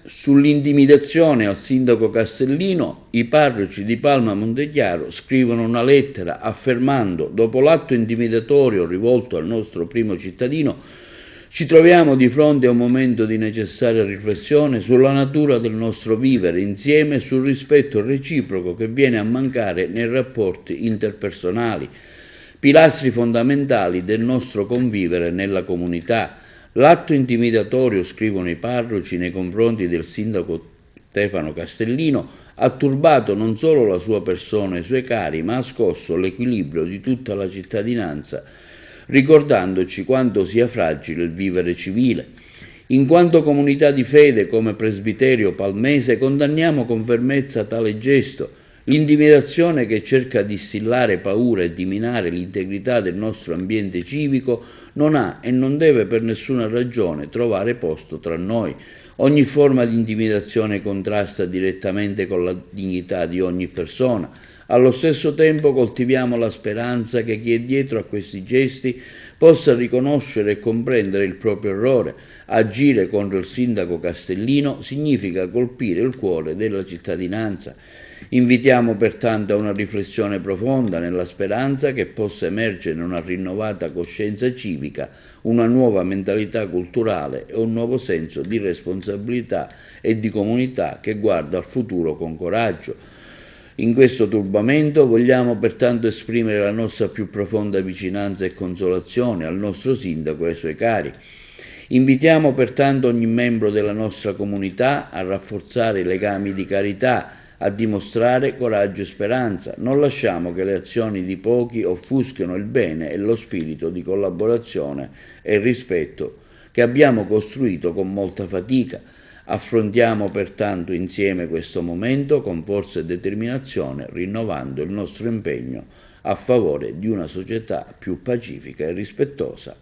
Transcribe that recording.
Sull'intimidazione al sindaco Castellino, i parroci di Palma Montechiaro scrivono una lettera affermando: dopo l'atto intimidatorio rivolto al nostro primo cittadino, ci troviamo di fronte a un momento di necessaria riflessione sulla natura del nostro vivere insieme e sul rispetto reciproco che viene a mancare nei rapporti interpersonali, pilastri fondamentali del nostro convivere nella comunità. L'atto intimidatorio, scrivono i parroci, nei confronti del sindaco Stefano Castellino, ha turbato non solo la sua persona e i suoi cari, ma ha scosso l'equilibrio di tutta la cittadinanza, ricordandoci quanto sia fragile il vivere civile. In quanto comunità di fede, come presbiterio palmese, condanniamo con fermezza tale gesto. L'intimidazione che cerca di instillare paura e di minare l'integrità del nostro ambiente civico non ha e non deve per nessuna ragione trovare posto tra noi. Ogni forma di intimidazione contrasta direttamente con la dignità di ogni persona. Allo stesso tempo coltiviamo la speranza che chi è dietro a questi gesti possa riconoscere e comprendere il proprio errore. Agire contro il sindaco Castellino significa colpire il cuore della cittadinanza. Invitiamo pertanto a una riflessione profonda nella speranza che possa emergere una rinnovata coscienza civica, una nuova mentalità culturale e un nuovo senso di responsabilità e di comunità che guarda al futuro con coraggio. In questo turbamento vogliamo pertanto esprimere la nostra più profonda vicinanza e consolazione al nostro sindaco e ai suoi cari. Invitiamo pertanto ogni membro della nostra comunità a rafforzare i legami di carità, a dimostrare coraggio e speranza. Non lasciamo che le azioni di pochi offuschino il bene e lo spirito di collaborazione e rispetto che abbiamo costruito con molta fatica. Affrontiamo pertanto insieme questo momento con forza e determinazione, rinnovando il nostro impegno a favore di una società più pacifica e rispettosa.